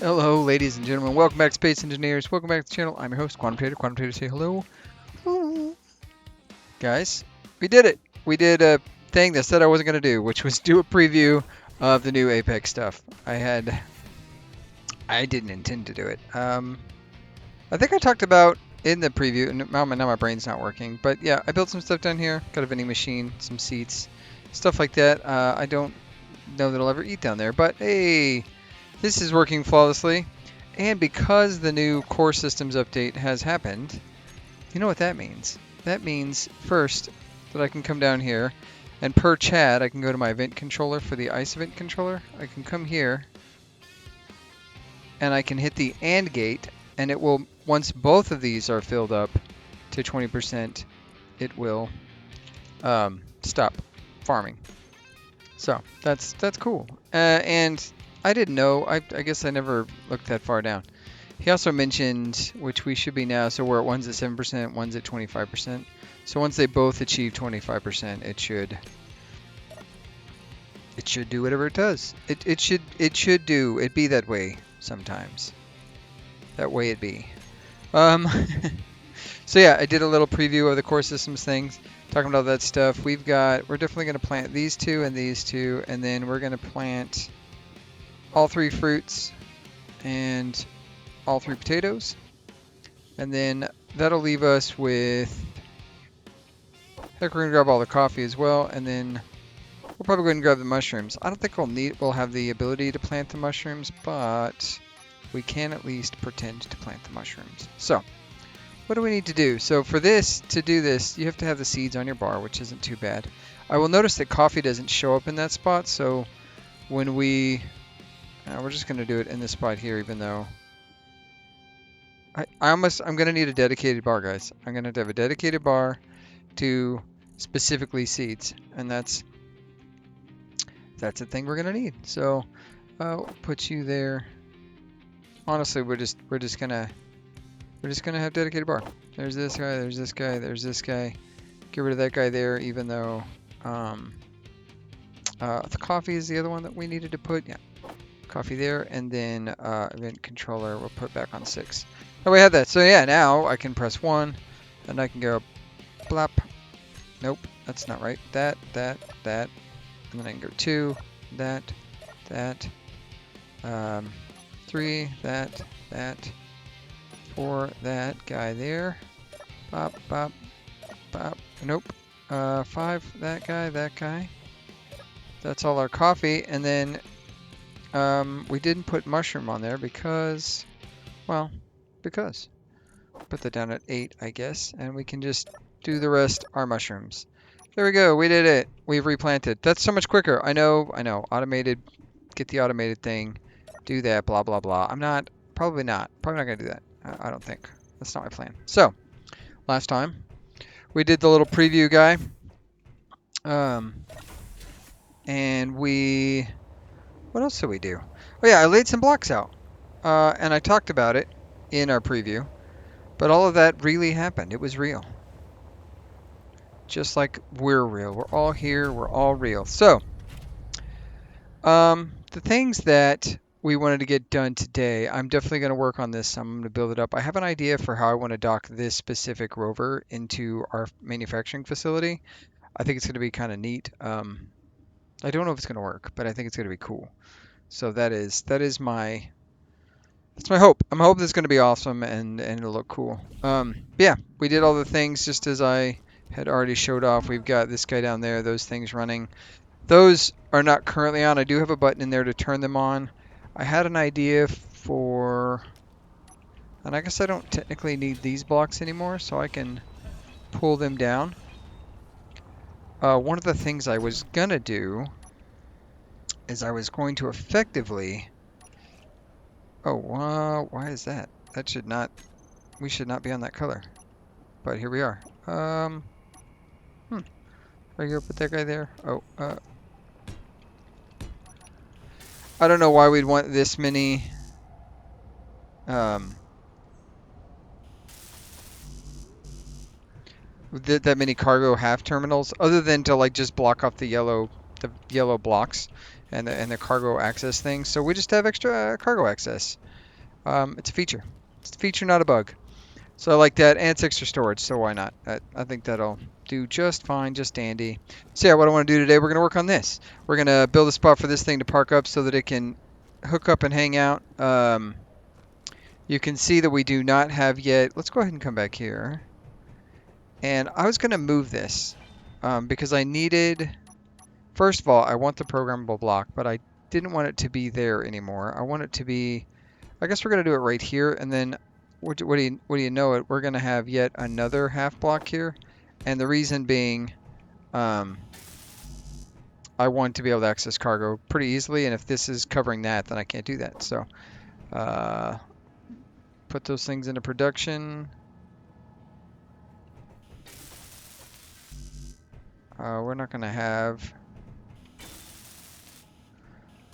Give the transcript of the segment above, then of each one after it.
Hello, ladies and gentlemen. Welcome back, Space Engineers. Welcome back to the channel. I'm your host, Quantum Tater. Quantum Tater, say hello. Hello. Guys, we did it. We did a thing that said I wasn't going to do, which was do a preview of the new Apex stuff. I didn't intend to do it. I think I talked about in the preview, and now my brain's not working, but yeah, I built some stuff down here. Got a vending machine, some seats, stuff like that. I don't know that I'll ever eat down there, but hey, this is working flawlessly. And because the new core systems update has happened, you know what that means? That means first that I can come down here and per Chad, I can go to my event controller for the ice event controller. I can come here and I can hit the AND gate, and it will, once both of these are filled up to 20%, it will stop farming. So that's cool. And I didn't know. I guess I never looked that far down. He also mentioned, which we should be now, so we're at one's at 7%, one's at 25%. So once they both achieve 25%, it should do whatever it does. It should do. It be that way sometimes. That way it be. So yeah, I did a little preview of the core systems things, talking about that stuff. We're definitely going to plant these two, and then we're going to plant all three fruits and all three potatoes, and then that'll leave us with, heck, we're gonna grab all the coffee as well, and then we'll probably go ahead and grab the mushrooms. I don't think we'll have the ability to plant the mushrooms, but we can at least pretend to plant the mushrooms. So what do we need to do? So for this, to do this, you have to have the seeds on your bar, which isn't too bad. I will notice that coffee doesn't show up in that spot, so when we're just gonna do it in this spot here, even though I'm gonna need a dedicated bar, guys. I'm gonna have to have a dedicated bar to specifically seeds, and that's a thing we're gonna need. So I'll put you there. Honestly, we're just gonna have dedicated bar. There's this guy, there's this guy, there's this guy. Get rid of that guy there, even though the coffee is the other one that we needed to put. Yeah, coffee there, and then event controller we'll put back on 6. Oh, we have that. So yeah, now I can press 1, and I can go blop. Nope, that's not right. That, and then I can go 2, that, 3, that, 4, that guy there. Bop, bop, bop. Nope. 5, that guy. That's all our coffee, and then we didn't put mushroom on there because, well, put that down at 8, I guess, and we can just do the rest our mushrooms. There we go. We did it. We've replanted. That's so much quicker. I know. Automated. Get the automated thing. Do that. Blah blah blah. Probably not gonna do that. I don't think. That's not my plan. So last time we did the little preview guy, and what else did we do? Oh yeah, I laid some blocks out, and I talked about it in our preview. But all of that really happened. It was real. Just like we're real. We're all here. We're all real. So, the things that we wanted to get done today, I'm definitely going to work on this. I'm going to build it up. I have an idea for how I want to dock this specific rover into our manufacturing facility. I think it's going to be kind of neat. I don't know if it's going to work, but I think it's going to be cool. So that's my hope. I'm hoping it's going to be awesome and it'll look cool. Yeah, we did all the things just as I had already showed off. We've got this guy down there, those things running. Those are not currently on. I do have a button in there to turn them on. I had an idea for, and I guess I don't technically need these blocks anymore, so I can pull them down. One of the things I was gonna do is I was going to effectively, why is that? We should not be on that color. But here we are. Are you gonna put that guy there? I don't know why we'd want this many that many cargo half terminals, other than to like just block off the yellow blocks and the cargo access thing. So we just have extra cargo access. It's a feature. It's a feature, not a bug. So I like that, and it's extra storage, so why not? I think that'll do just fine, just dandy. So yeah, what I want to do today, we're going to work on this. We're going to build a spot for this thing to park up so that it can hook up and hang out. You can see that we do not have yet. Let's go ahead and come back here. And I was going to move this because I needed, first of all, I want the programmable block, but I didn't want it to be there anymore. I want it to be, I guess we're going to do it right here, and then what do you know it? We're going to have yet another half block here, and the reason being, I want to be able to access cargo pretty easily, and if this is covering that, then I can't do that. So, put those things into production. We're not going to have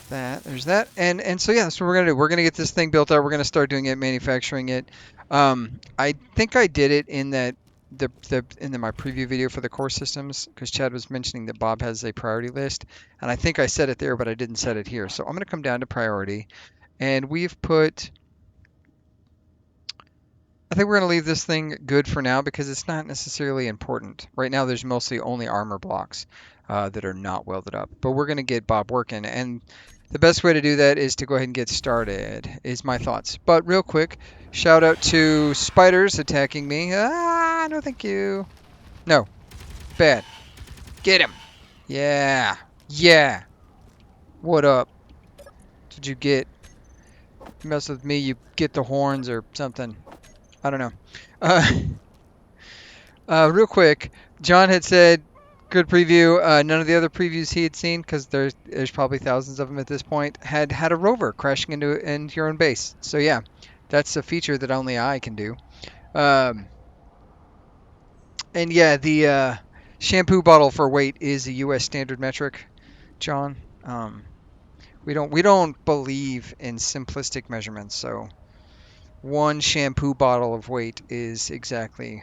that. There's that. And so yeah, that's what we're gonna do. We're gonna get this thing built out. We're gonna start doing it, manufacturing it. I think I did it in that my preview video for the core systems, because Chad was mentioning that Bob has a priority list, and I think I set it there, but I didn't set it here. So I'm gonna come down to priority, and we've put. I think we're going to leave this thing good for now because it's not necessarily important. Right now, there's mostly only armor blocks that are not welded up. But we're going to get Bob working. And the best way to do that is to go ahead and get started, is my thoughts. But real quick, shout out to spiders attacking me. Ah, no thank you. No, bad. Get him. Yeah. Yeah. What up? Did you get? You mess with me, you get the horns or something. I don't know. Uh, real quick, John had said, good preview. None of the other previews he had seen, because there's probably thousands of them at this point, had a rover crashing into your own base. So yeah, that's a feature that only I can do. Um, and yeah, the shampoo bottle for weight is a U.S. standard metric, John. We don't believe in simplistic measurements, so one shampoo bottle of weight is exactly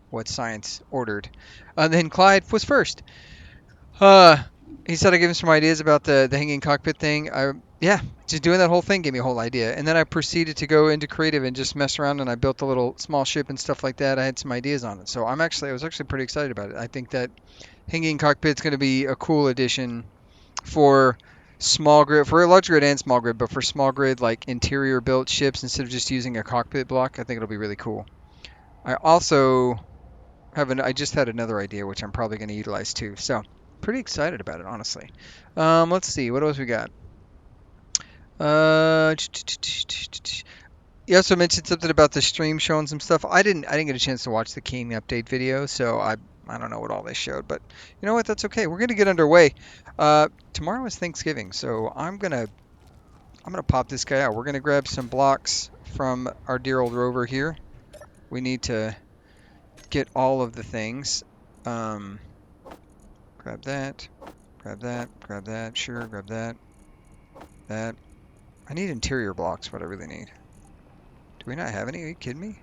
what science ordered. Then Clyde was first. Uh, he said I gave him some ideas about the hanging cockpit thing. Yeah, just doing that whole thing gave me a whole idea. And then I proceeded to go into creative and just mess around, and I built a little small ship and stuff like that. I had some ideas on it. So I was actually pretty excited about it. I think that hanging cockpit's going to be a cool addition for small grid, for large grid and small grid, but for small grid, like interior built ships, instead of just using a cockpit block, I think it'll be really cool. I also I just had another idea, which I'm probably going to utilize too. So pretty excited about it, honestly. Let's see, what else we got? You also mentioned something about the stream showing some stuff. I didn't get a chance to watch the King update video, so I don't know what all they showed, but you know what? That's okay. We're gonna get underway. Tomorrow is Thanksgiving, so I'm gonna pop this guy out. We're gonna grab some blocks from our dear old rover here. We need to get all of the things. Grab that, grab that, grab that. Sure, grab that, that. I need interior blocks. What I really need. Do we not have any? Are you kidding me?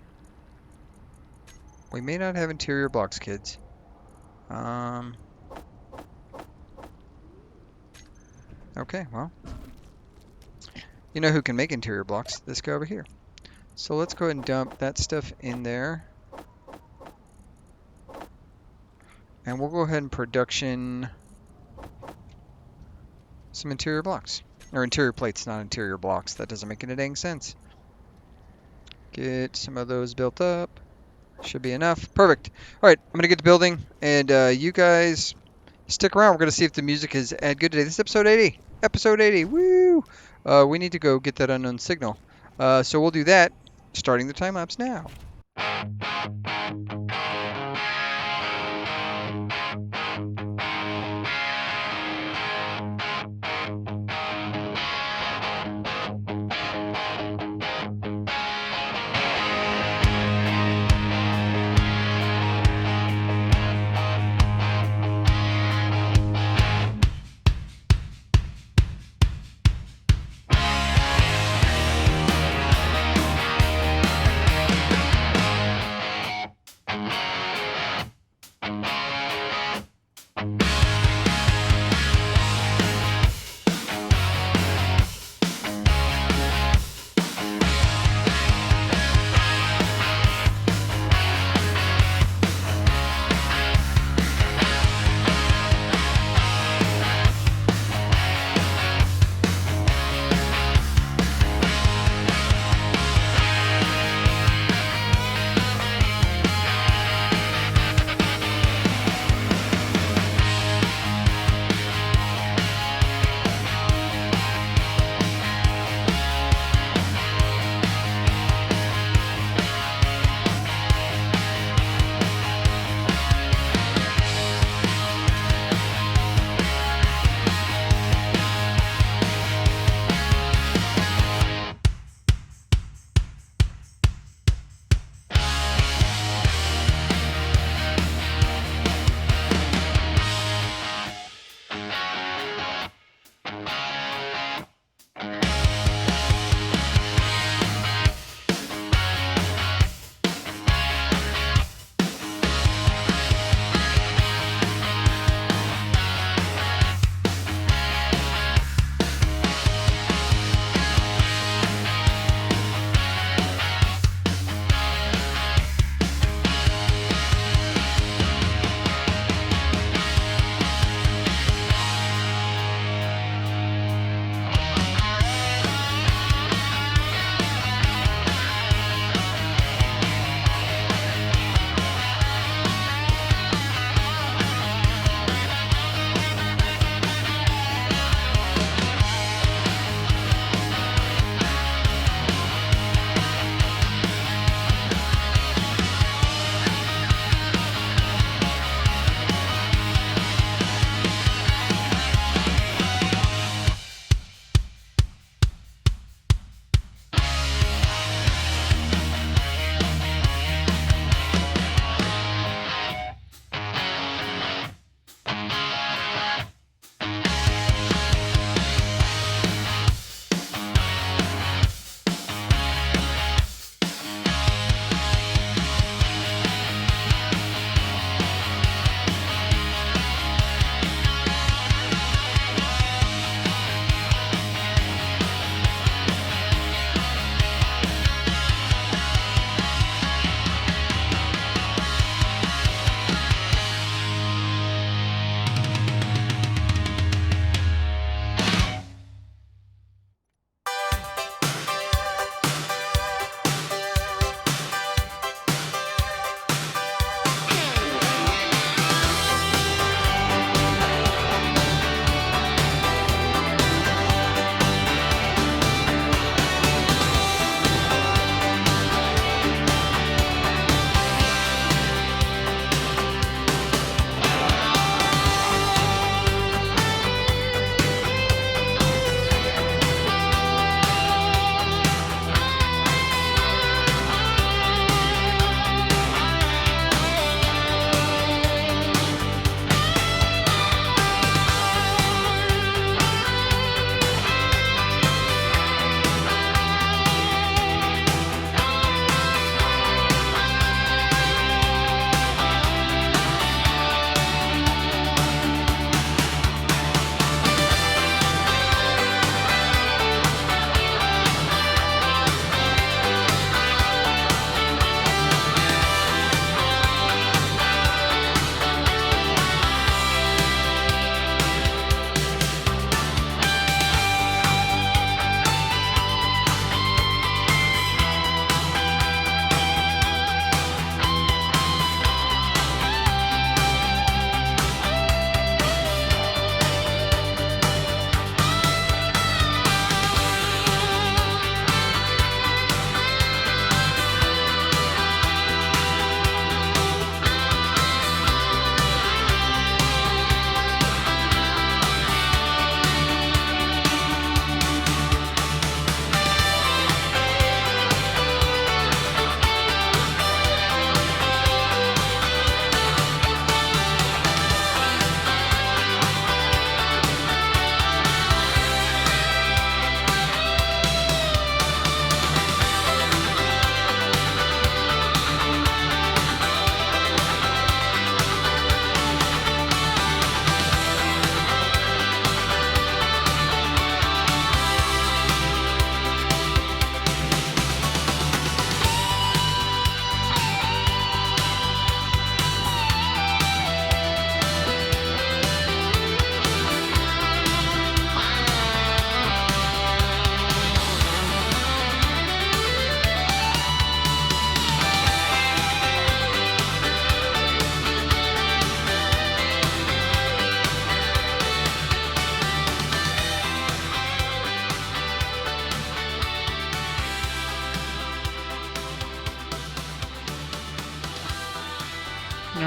We may not have interior blocks, kids. Okay, well. You know who can make interior blocks? This guy over here. So let's go ahead and dump that stuff in there. And we'll go ahead and production some interior blocks. Or interior plates, not interior blocks. That doesn't make any dang sense. Get some of those built up. Should be enough. Perfect. All right, I'm going to get to building. And you guys stick around. We're going to see if the music is good today. This is episode 80. Episode 80. Woo! We need to go get that unknown signal. So we'll do that, starting the time lapse now.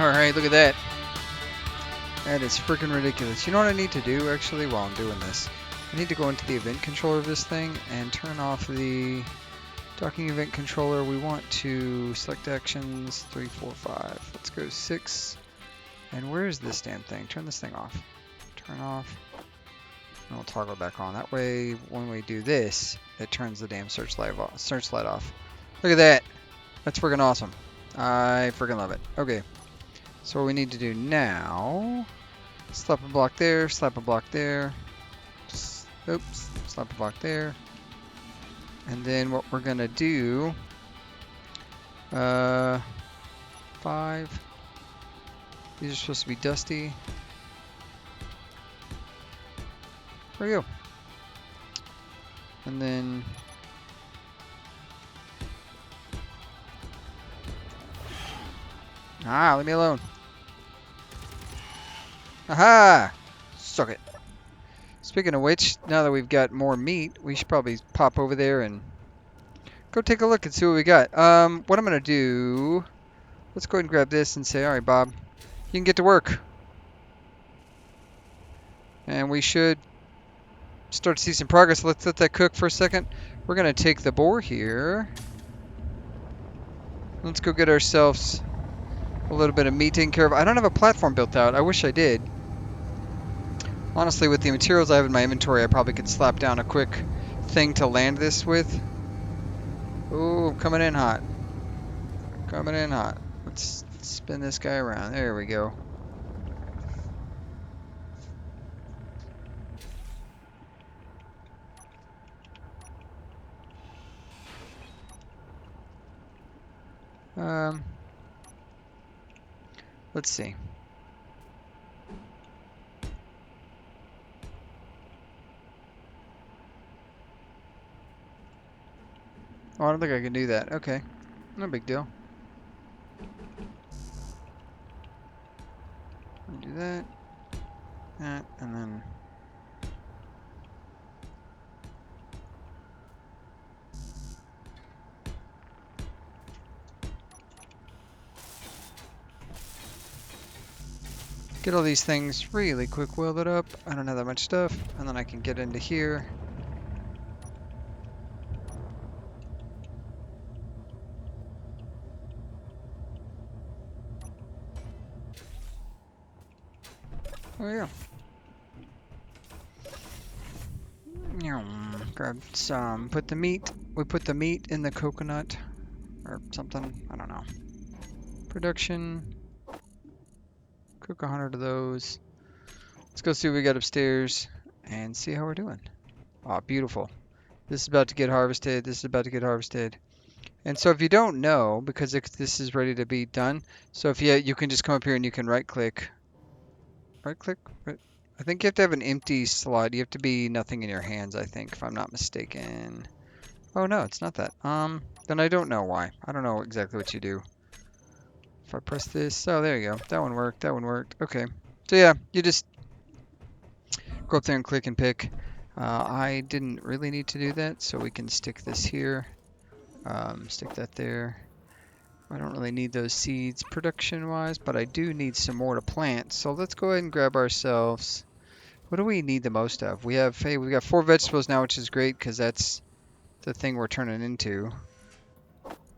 Alright, look at that. That is freaking ridiculous. You know what I need to do, actually, while I'm doing this? I need to go into the event controller of this thing and turn off the docking event controller. We want to select actions 3, 4, 5. Let's go 6. And where is this damn thing? Turn this thing off. Turn off. And we'll toggle it back on. That way, when we do this, it turns the damn searchlight off. Look at that. That's freaking awesome. I freaking love it. Okay. So what we need to do now, slap a block there, slap a block there. Oops, slap a block there. And then what we're gonna do, 5. These are supposed to be dusty. There we go. And then leave me alone. Aha! Suck it. Speaking of which, now that we've got more meat, we should probably pop over there and go take a look and see what we got. What I'm gonna do, let's go ahead and grab this and say, all right, Bob, you can get to work. And we should start to see some progress. Let's let that cook for a second. We're gonna take the boar here. Let's go get ourselves a little bit of meat taken care of. I don't have a platform built out. I wish I did. Honestly, with the materials I have in my inventory, I probably could slap down a quick thing to land this with. Ooh, coming in hot. Coming in hot. Let's spin this guy around. There we go. Let's see. Oh, I don't think I can do that. Okay. No big deal. Do that. That, and then... get all these things really quick welded up. I don't have that much stuff. And then I can get into here. Oh yeah. Grab some, put the meat, we put the meat in the coconut or something, I don't know. Production, cook 100 of those. Let's go see what we got upstairs and see how we're doing. Oh, beautiful. This is about to get harvested, this is about to get harvested. And so if you don't know, because this is ready to be done, so if you can just come up here and you can right click. I think you have to have an empty slot. You have to be nothing in your hands, I think, if I'm not mistaken. Oh no, it's not that. Then I don't know why. I don't know exactly what you do. If I press this, oh, there you go. That one worked, that one worked. Okay. So yeah, you just go up there and click and pick. I didn't really need to do that, so we can stick this here. Stick that there. I don't really need those seeds production-wise, but I do need some more to plant. So let's go ahead and grab ourselves... What do we need the most of? We have, hey, we've got 4 vegetables now, which is great because that's the thing we're turning into.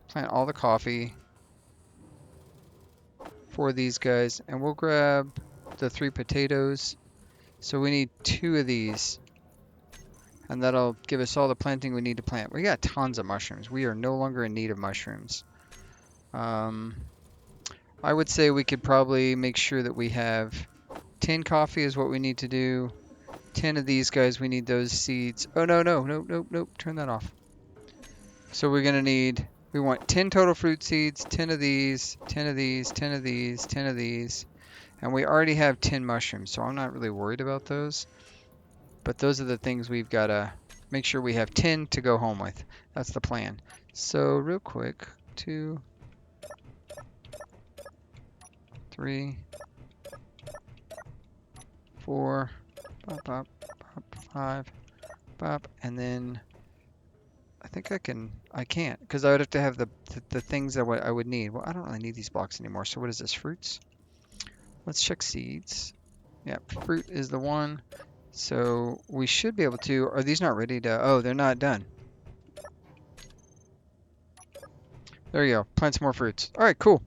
Plant all the coffee for these guys, and we'll grab the 3 potatoes. So we need 2 of these, and that'll give us all the planting we need to plant. We got tons of mushrooms. We are no longer in need of mushrooms. I would say we could probably make sure that we have 10 coffee is what we need to do. 10 of these guys, we need those seeds. Oh, no. Turn that off. So we're going to need, we want 10 total fruit seeds, 10 of these, 10 of these, 10 of these, 10 of these. And we already have 10 mushrooms, so I'm not really worried about those. But those are the things we've got to make sure we have 10 to go home with. That's the plan. So real quick, 2, 3, 4, pop, pop, pop, 5, pop, and then I think I can't, because I would have to have the things that I would need. Well, I don't really need these blocks anymore, so what is this, fruits? Let's check seeds. Yeah, fruit is the one. So we should be able to, are these not ready to, oh, they're not done. There you go, plant some more fruits. All right, cool.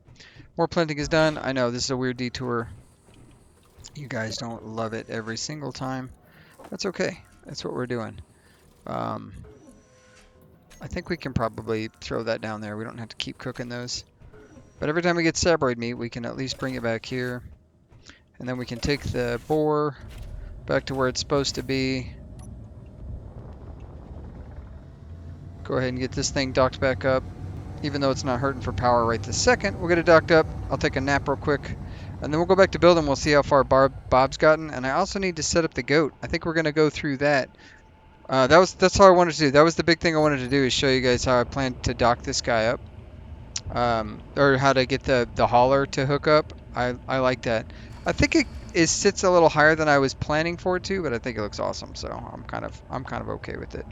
More planting is done. I know this is a weird detour. You guys don't love it every single time. That's okay. That's what we're doing. Um, I think we can probably throw that down there. We don't have to keep cooking those. But every time we get sabroid meat, we can at least bring it back here. And then we can take the boar back to where it's supposed to be. Go ahead and get this thing docked back up. Even though it's not hurting for power right this second, we'll get it docked up. I'll take a nap real quick. And then we'll go back to building. We'll see how far Bob's gotten. And I also need to set up the goat. I think we're going to go through that. That's all I wanted to do. That was the big thing I wanted to do, is show you guys how I plan to dock this guy up. Or how to get the hauler to hook up. I like that. I think it sits a little higher than I was planning for it to, but I think it looks awesome, so I'm kind of okay with it.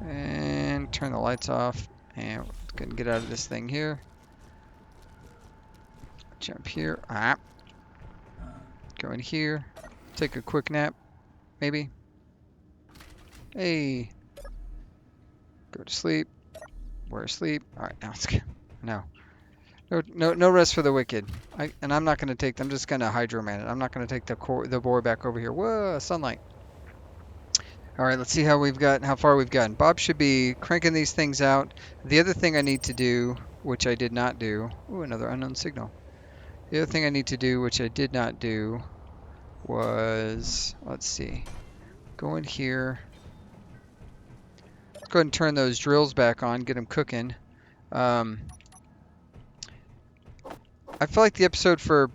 And turn the lights off, and go and get out of this thing here. Jump here. Go in here. Take a quick nap, maybe. Hey. Go to sleep. We're asleep. All right, now it's good. No. No rest for the wicked. I'm not going to take. I'm just going to hydroman it. I'm not going to take the boar back over here. Whoa, sunlight. All right, let's see how far we've gotten. Bob should be cranking these things out. The other thing I need to do, which I did not do. Ooh, another unknown signal. The other thing I need to do, which I did not do, was, let's see, go in here. Let's go ahead and turn those drills back on, get them cooking. I feel like the episode for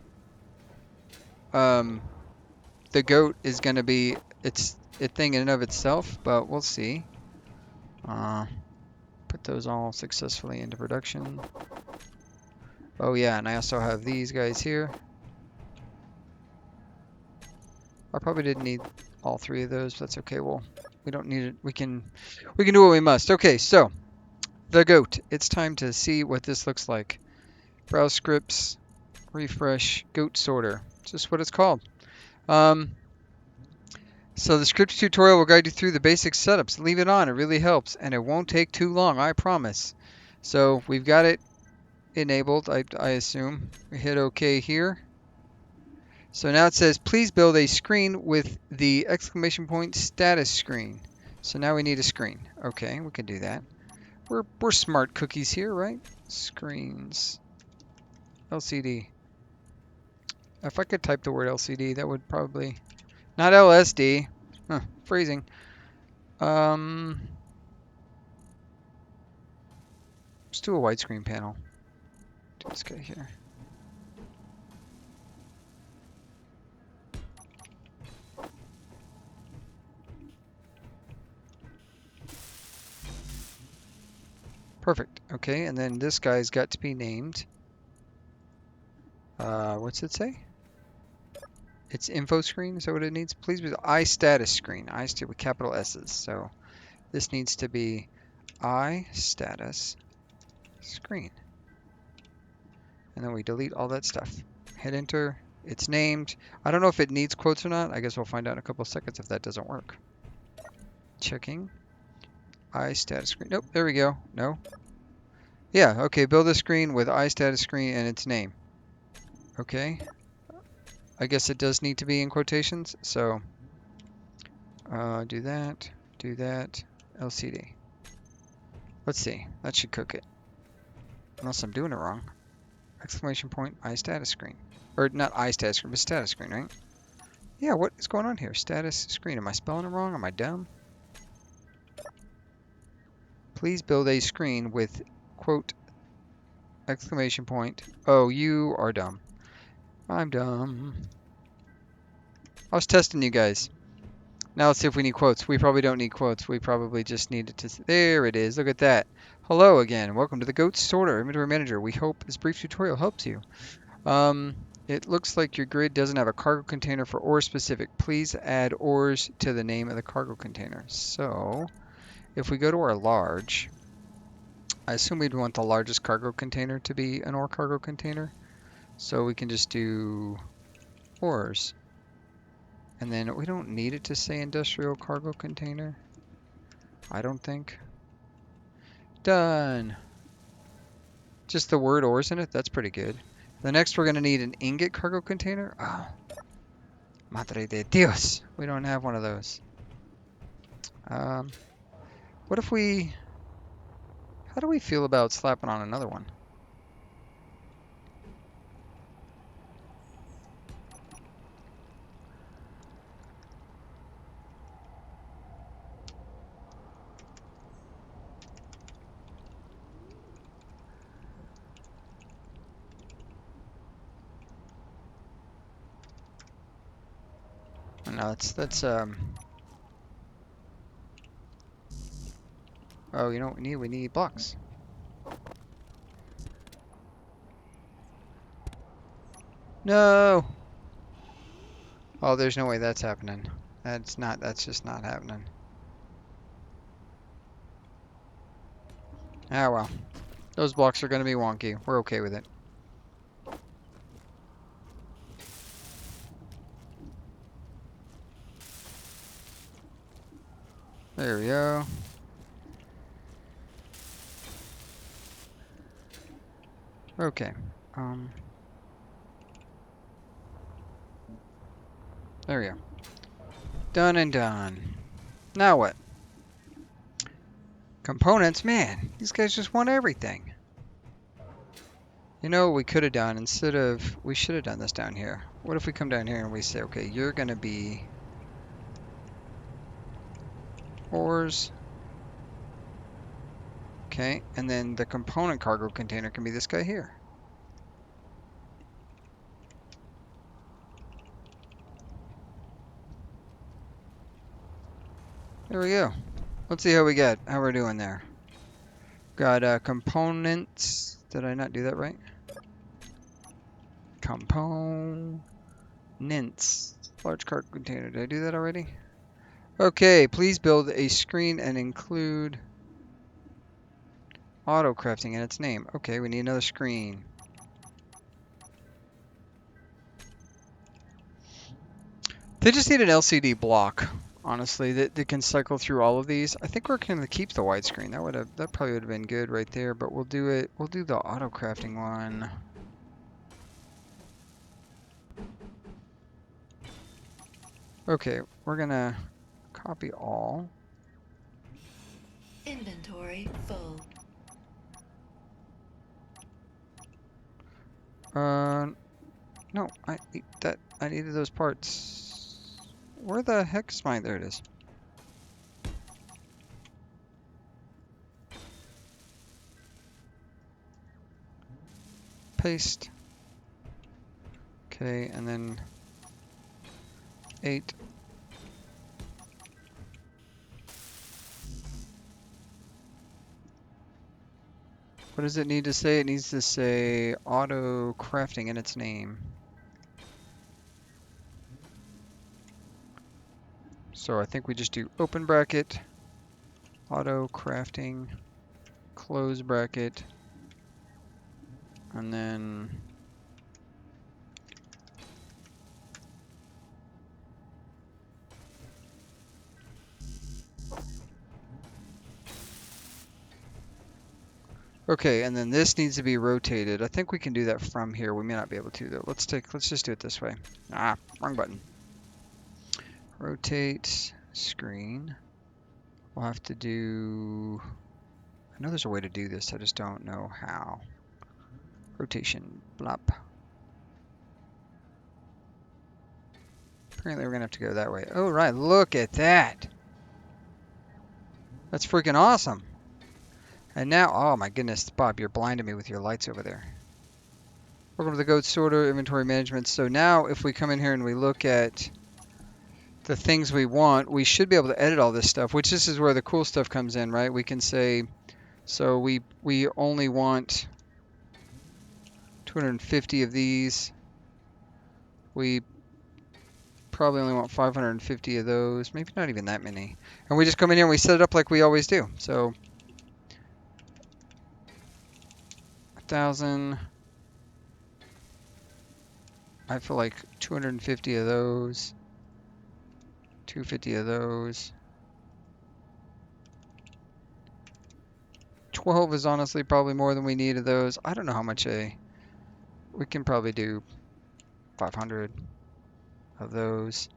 the goat is going to be a thing in and of itself, but we'll see. Put those all successfully into production. Oh yeah, and I also have these guys here. I probably didn't need all three of those, but that's okay. Well, we don't need it. We can do what we must. Okay, so the goat. It's time to see what this looks like. Browse scripts, refresh, goat sorter. It's just what it's called. So the script tutorial will guide you through the basic setups. Leave it on, it really helps, and it won't take too long, I promise. So we've got it enabled, I assume. We hit OK here. So now it says, please build a screen with the exclamation point status screen. So now we need a screen. Okay, we can do that. We're smart cookies here, right? Screens. LCD. If I could type the word LCD, that would probably... Not LSD. Huh, phrasing. Let's do a widescreen panel. Do this guy here. Perfect. Okay, and then this guy's got to be named. What's it say? It's info screen. Is that what it needs? Please be the I status screen. I status with capital S's. So this needs to be I status screen. And then we delete all that stuff. Hit enter. It's named. I don't know if it needs quotes or not. I guess we'll find out in a couple of seconds if that doesn't work. Checking. I status screen. Nope. There we go. No. Yeah. Okay. Build a screen with I status screen and its name. Okay. I guess it does need to be in quotations. So do that. Do that. LCD. Let's see. That should cook it. Unless I'm doing it wrong. Exclamation point, I status screen. Or not I status screen, but status screen, right? Yeah, what is going on here? Status screen. Am I spelling it wrong? Am I dumb? Please build a screen with, quote, exclamation point. Oh, you are dumb. I'm dumb. I was testing you guys. Now let's see if we need quotes. We probably don't need quotes. We probably just need it to... There it is. Look at that. Hello again. Welcome to the Goat Sorter Inventory Manager. We hope this brief tutorial helps you. It looks like your grid doesn't have a cargo container for ore specific. Please add ores to the name of the cargo container. So if we go to our large, I assume we'd want the largest cargo container to be an ore cargo container. So we can just do ores. And then we don't need it to say industrial cargo container. I don't think. Done. Just the word ores in it, that's pretty good. The next we're gonna need an ingot cargo container. Oh, madre de Dios. We don't have one of those. What if we, how do we feel about slapping on another one? No, oh, you know what we need? We need blocks. No! Oh, there's no way that's happening. That's just not happening. Ah, well. Those blocks are going to be wonky. We're okay with it. There we go. Okay. There we go. Done and done. Now what? Components? Man, these guys just want everything. You know what we could have done? We should have done this down here. What if we come down here and we say, okay, you're going to be ores. Okay, and then the component cargo container can be this guy here. There we go. Let's see how we're doing there. Got components. Did I not do that right? Components. Large cargo container. Did I do that already? Okay, please build a screen and include auto crafting in its name. Okay, we need another screen. They just need an LCD block, honestly, that can cycle through all of these. I think we're going to keep the widescreen. That probably would have been good right there, but we'll do the auto crafting one. Okay, we're gonna copy all. Inventory full. No, I needed those parts. Where the heck's mine? There it is. Paste. Okay, and then 8. What does it need to say? It needs to say auto crafting in its name. So I think we just do open bracket, auto crafting, close bracket, and then okay, and then this needs to be rotated. I think we can do that from here. We may not be able to though. Let's just do it this way. Ah, wrong button. Rotate screen. We'll have to do, I know there's a way to do this, I just don't know how. Rotation, blop. Apparently we're gonna have to go that way. Oh right, look at that. That's freaking awesome. And now, oh my goodness, Bob, you're blinding me with your lights over there. Welcome to the Goat Sorter Inventory Management. So now if we come in here and we look at the things we want, we should be able to edit all this stuff, which this is where the cool stuff comes in, right? We can say, so we only want 250 of these. We probably only want 550 of those, maybe not even that many. And we just come in here and we set it up like we always do. So 1,000. I feel like 250 of those, 250 of those. 12 is honestly probably more than we need of those. I don't know how much we can probably do 500 of those.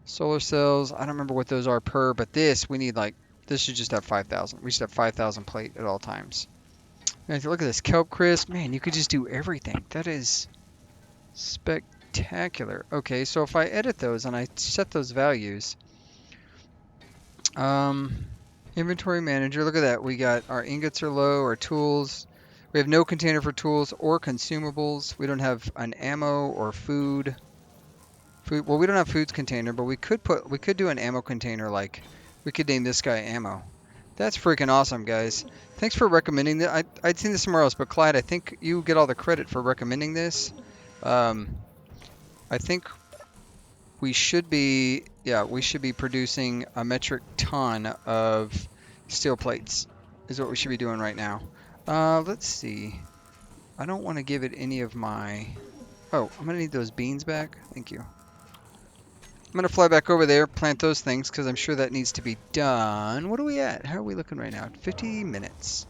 Solar cells, I don't remember what those are per, but we need like, this should just have 5,000. We should have 5,000 plate at all times. And if you look at this kelp crisp, man, you could just do everything. That is spectacular. Okay, so if I edit those and I set those values, um, inventory manager, look at that. We got our ingots are low, our tools. We have no container for tools or consumables. We don't have an ammo or food. Well, we don't have foods container, but we could do an ammo container. Like we could name this guy ammo. That's freaking awesome, guys. Thanks for recommending that. I'd seen this somewhere else, but Clyde, I think you get all the credit for recommending this. Um, I think we should be producing a metric ton of steel plates is what we should be doing right now. Let's see. I don't want to give it any of my... Oh, I'm going to need those beans back. Thank you. I'm going to fly back over there, plant those things, because I'm sure that needs to be done. What are we at? How are we looking right now? 50 minutes.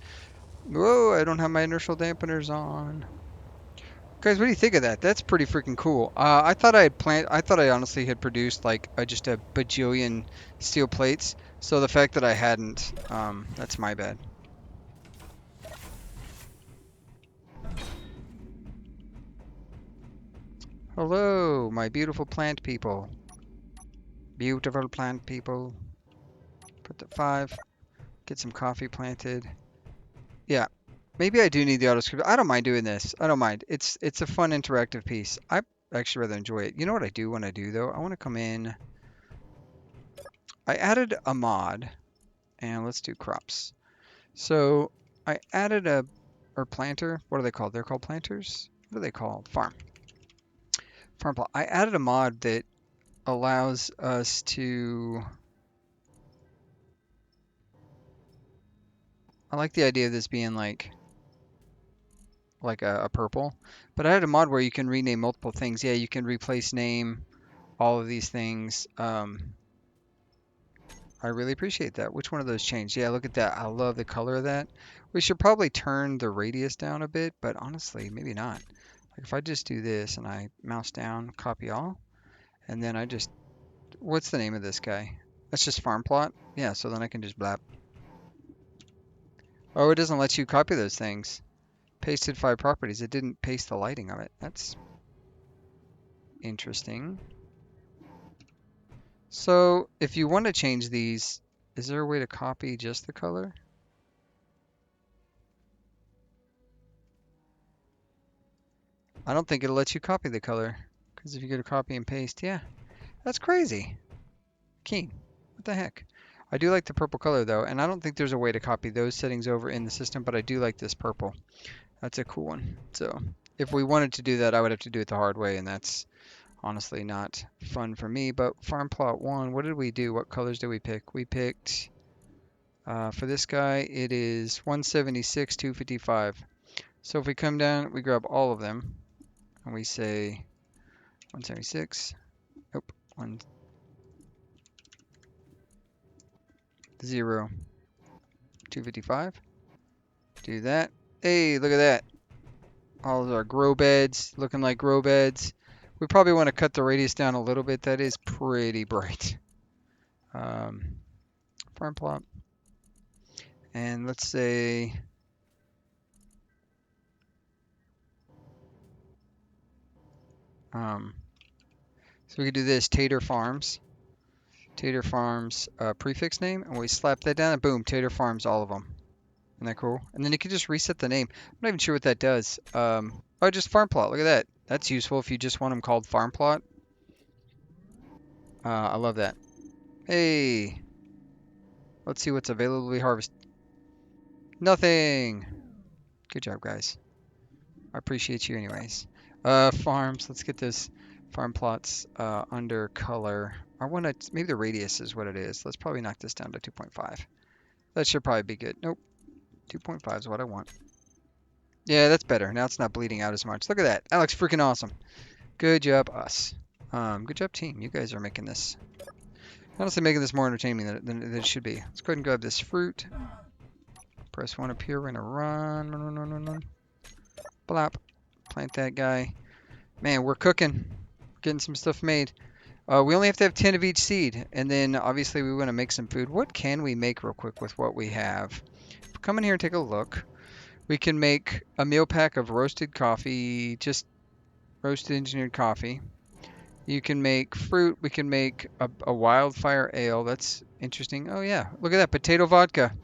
Whoa, I don't have my inertial dampeners on. Guys, what do you think of that? That's pretty freaking cool. I thought I honestly had produced like just a bajillion steel plates. So the fact that I hadn't, that's my bad. Hello, my beautiful plant people. Beautiful plant people. Put the 5. Get some coffee planted. Yeah, maybe I do need the auto script. I don't mind doing this. I don't mind. It's a fun interactive piece. I actually rather enjoy it. You know what I do want to do though? I want to come in. I added a mod, and let's do crops. So I added or planter. What are they called? They're called planters. What are they called? Farm plot. I added a mod that allows us to. I like the idea of this being like a purple, but I had a mod where you can rename multiple things. Yeah, you can replace name, all of these things. I really appreciate that. Which one of those changed? Yeah, look at that. I love the color of that. We should probably turn the radius down a bit, but honestly, maybe not. Like if I just do this and I mouse down, copy all, and then what's the name of this guy? That's just farm plot. Yeah, so then I can just blap. Oh, it doesn't let you copy those things. Pasted 5 properties. It didn't paste the lighting of it. That's interesting. So if you want to change these, is there a way to copy just the color? I don't think it'll let you copy the color. Because if you go to copy and paste, yeah, that's crazy. Keen. What the heck? I do like the purple color though, and I don't think there's a way to copy those settings over in the system, but I do like this purple. That's a cool one. So if we wanted to do that, I would have to do it the hard way, and that's honestly not fun for me. But farm plot 1, what did we do? What colors did we pick? We picked, for this guy, it is 176, 255. So if we come down, we grab all of them, and we say 176, nope, 1, 0, 255. Do that. Hey, look at that. All of our grow beds looking like grow beds. We probably want to cut the radius down a little bit. That is pretty bright. Farm plot. And let's say so we could do this Tater Farms. Tater Farms prefix name, and we slap that down and boom, Tater Farms, all of them. Isn't that cool? And then you can just reset the name. I'm not even sure what that does. Oh, just farm plot. Look at that. That's useful if you just want them called farm plot. I love that. Hey, let's see what's available to be harvested. Nothing. Good job, guys. I appreciate you anyways. Farms. Let's get this farm plots under color. I want to, maybe the radius is what it is. Let's probably knock this down to 2.5. That should probably be good. Nope. 2.5 is what I want. Yeah, that's better. Now it's not bleeding out as much. Look at that. That looks freaking awesome. Good job, us. Good job, team. You guys are making this, honestly, making this more entertaining than it should be. Let's go ahead and grab this fruit. Press 1 up here. We're gonna run. Blop. Plant that guy. Man, we're cooking. Getting some stuff made. We only have to have 10 of each seed, and then obviously we want to make some food. What can we make real quick with what we have? Come in here and take a look. We can make a meal pack of roasted coffee, just roasted engineered coffee. You can make fruit. We can make a wildfire ale. That's interesting. Oh yeah, look at that, potato vodka.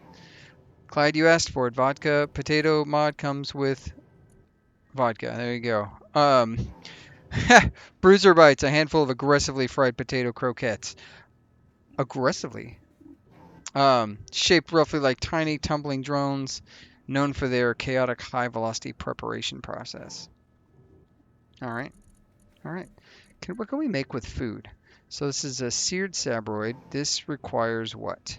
Clyde, you asked for it. Vodka, potato mod comes with vodka. There you go. Bruiser Bites, a handful of aggressively fried potato croquettes. Aggressively. Shaped roughly like tiny tumbling drones, known for their chaotic high velocity preparation process. All right. All right. What can we make with food? So this is a seared sabroid. This requires what?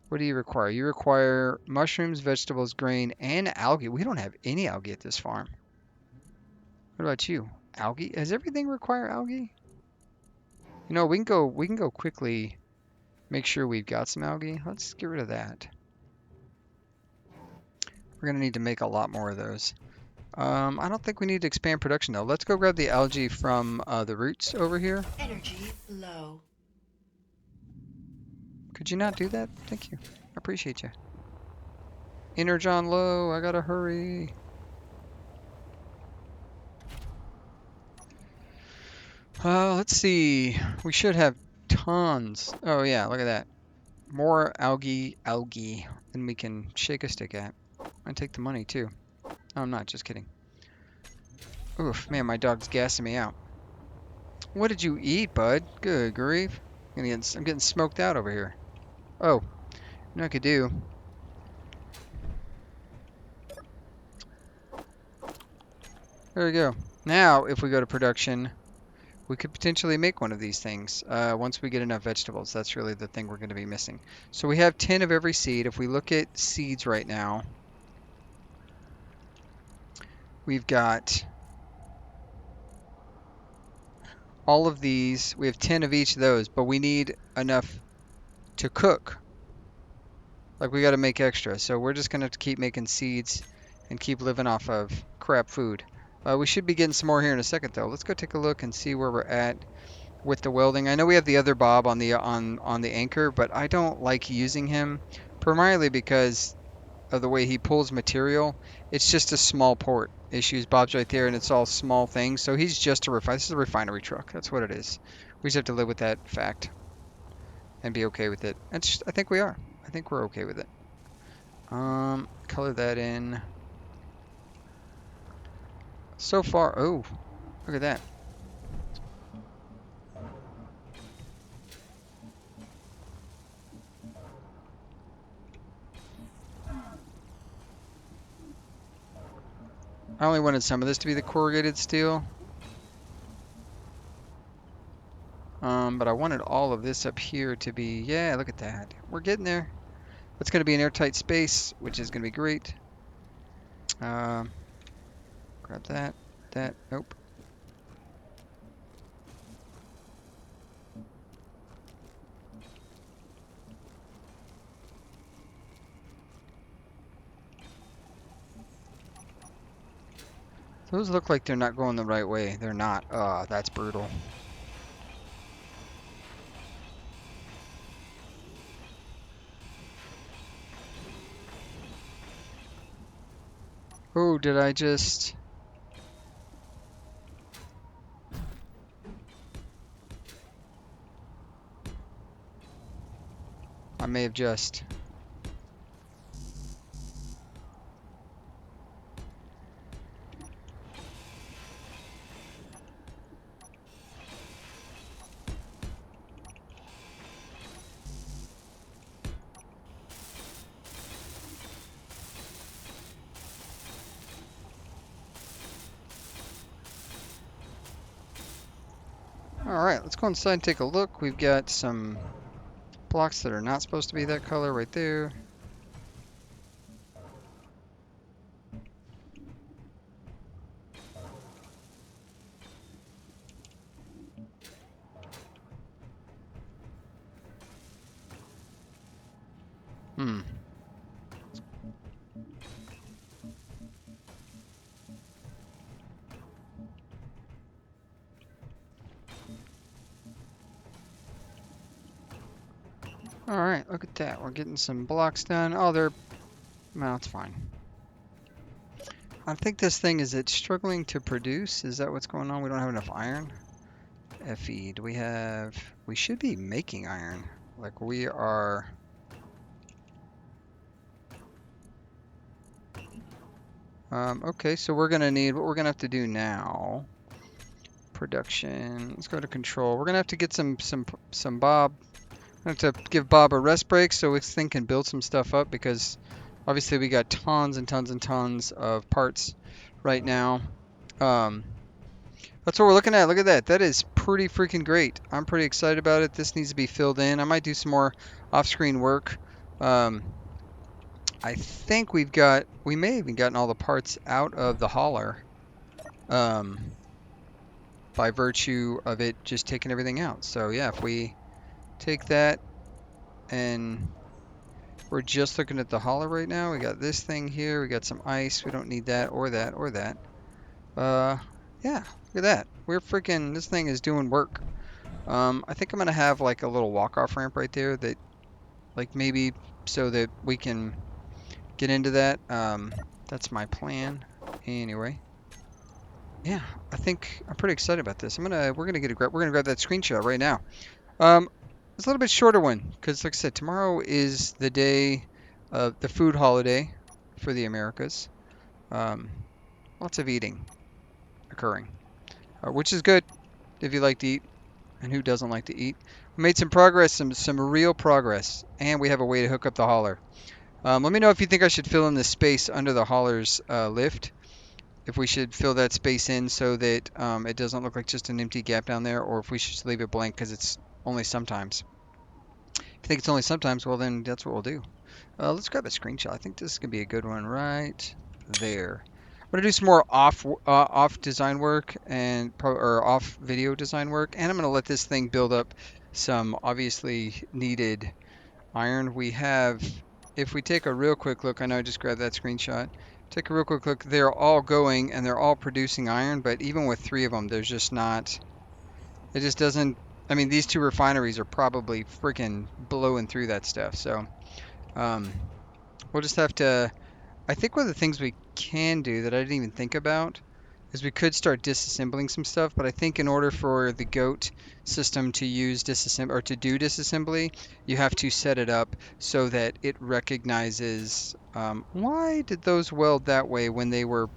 What do you require? You require mushrooms, vegetables, grain, and algae. We don't have any algae at this farm. What about you? Algae? Does everything require algae? You know, we can go quickly make sure we've got some algae. Let's get rid of that. We're gonna need to make a lot more of those. I don't think we need to expand production though. Let's go grab the algae from the roots over here. Energy low. Could you not do that? Thank you. I appreciate you. Energon low. I gotta hurry. Let's see. We should have tons. Oh yeah, look at that. More algae than we can shake a stick at. I take the money too. Oh, I'm not, just kidding. Oof, man, my dog's gassing me out. What did you eat, bud? Good grief. I'm getting smoked out over here. Oh, you know what I could do? There we go. Now, if we go to production, we could potentially make one of these things once we get enough vegetables. That's really the thing we're going to be missing. So we have 10 of every seed. If we look at seeds right now, we've got all of these. We have 10 of each of those, but we need enough to cook. Like, we got to make extra. So we're just going to have to keep making seeds and keep living off of crap food. We should be getting some more here in a second, though. Let's go take a look and see where we're at with the welding. I know we have the other Bob on the anchor, but I don't like using him primarily because of the way he pulls material. It's just a small port. Issues Bob's right there, and it's all small things. So he's just a refiner. This is a refinery truck. That's what it is. We just have to live with that fact and be okay with it. I think we are. I think we're okay with it. Color that in. So far, oh, look at that. I only wanted some of this to be the corrugated steel. But I wanted all of this up here to be, yeah, look at that. We're getting there. That's going to be an airtight space, which is going to be great. Grab that, nope. Those look like they're not going the right way. They're not. That's brutal. Oh, did I just... I may have just... Alright, let's go inside and take a look. We've got some blocks that are not supposed to be that color right there. Hmm. All right, look at that. We're getting some blocks done. Oh, they're... No, it's fine. I think this thing is it struggling to produce. Is that what's going on? We don't have enough iron. Fe. Do we have... We should be making iron. Like we are... Okay, so we're gonna need... What we're gonna have to do now... Production. Let's go to control. We're gonna have to get some Bob. I have to give Bob a rest break so this thing can build some stuff up because obviously we got tons and tons and tons of parts right now. Um, that's what we're looking at. Look at that. That is pretty freaking great. I'm pretty excited about it. This needs to be filled in. I might do some more off-screen work. I think we may have even gotten all the parts out of the hauler by virtue of it just taking everything out. So yeah, if we take that and we're just looking at the hauler right now. We got this thing here. We got some ice. We don't need that or that or that. Yeah, look at that. We're freaking, this thing is doing work. I think I'm going to have like a little walk-off ramp right there that like maybe so that we can get into that. That's my plan anyway. Yeah, I think I'm pretty excited about this. We're gonna grab that screenshot right now. It's a little bit shorter one because, like I said, tomorrow is the day of the food holiday for the Americas. Um, Lots of eating occurring, which is good if you like to eat, and who doesn't like to eat. We made some progress, some real progress, and we have a way to hook up the hauler. Let me know if you think I should fill in the space under the hauler's lift. If we should fill that space in so that it doesn't look like just an empty gap down there, or if we should just leave it blank because it's only sometimes. If you think it's only sometimes, well then that's what we'll do. Let's grab a screenshot. I think this is gonna be a good one right there. I'm gonna do some more off design work or off video design work, and I'm gonna let this thing build up some obviously needed iron. We have, if we take a real quick look, I know I just grabbed that screenshot. Take a real quick look. They're all going and they're all producing iron, but even with 3 of them, there's just not. It just doesn't. I mean, these 2 refineries are probably freaking blowing through that stuff. So um, we'll just have to. I think one of the things we can do that I didn't even think about is we could start disassembling some stuff, but I think in order for the goat system to use or to do disassembly, you have to set it up so that it recognizes. Why did those weld that way when they were?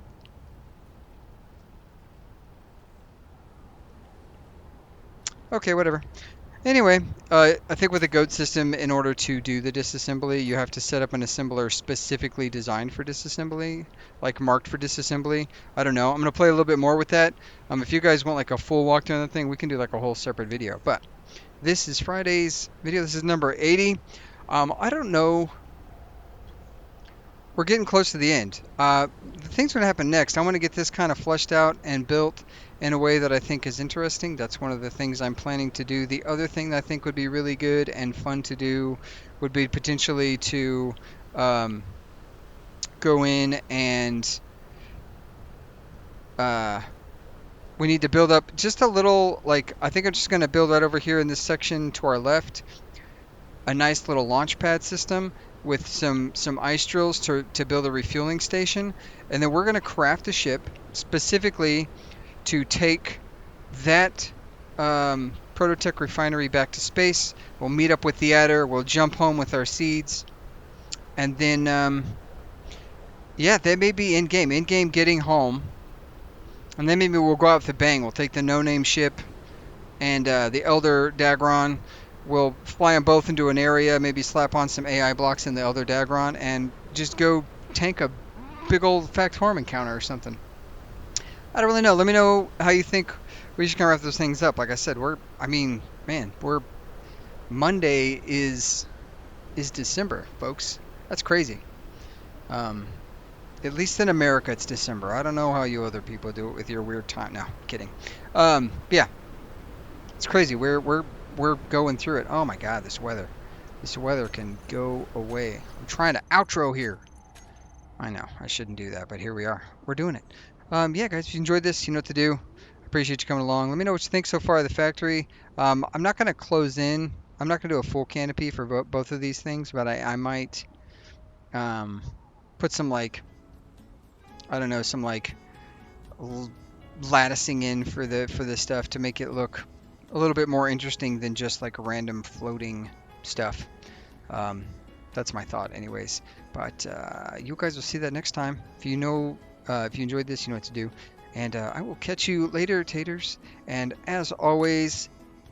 Okay, whatever. Anyway, I think with the goat system, in order to do the disassembly, you have to set up an assembler specifically designed for disassembly, like marked for disassembly. I don't know. I'm going to play a little bit more with that. If you guys want like a full walkthrough on the thing, we can do like a whole separate video. But this is Friday's video. This is number 80. I don't know. We're getting close to the end. The thing's going to happen next. I want to get this kind of fleshed out and built in a way that I think is interesting. That's one of the things I'm planning to do. The other thing that I think would be really good and fun to do would be potentially to go in and we need to build up just a little, like, I think I'm just going to build right over here in this section to our left a nice little launch pad system with some ice drills to build a refueling station. And then we're going to craft a ship specifically to take that Prototech refinery back to space. We'll meet up with the adder. We'll jump home with our seeds. And then, yeah, that may be in-game. In-game getting home. And then maybe we'll go out with a bang. We'll take the no-name ship and the Elder Dagron. We'll fly them both into an area, maybe slap on some AI blocks in the Elder Dagron, and just go tank a big old Factorum encounter or something. I don't really know. Let me know how you think we should kind of wrap those things up. Like I said, Monday is December, folks. That's crazy. At least in America, it's December. I don't know how you other people do it with your weird time. No, kidding. Yeah, it's crazy. We're going through it. Oh my God, this weather this weather can go away. I'm trying to outro here. I know, I shouldn't do that, but here we are. We're doing it. Yeah, guys, if you enjoyed this, you know what to do. I appreciate you coming along. Let me know what you think so far of the factory. I'm not going to close in. I'm not going to do a full canopy for both of these things, but I might um, put some like, I don't know, some like latticing in for the stuff to make it look a little bit more interesting than just like random floating stuff. Um, that's my thought, anyways. But you guys will see that next time. If you know, if you enjoyed this, you know what to do. And I will catch you later, taters. And as always,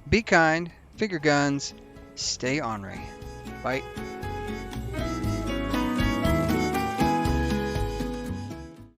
be kind, figure guns, stay ornery. Bye.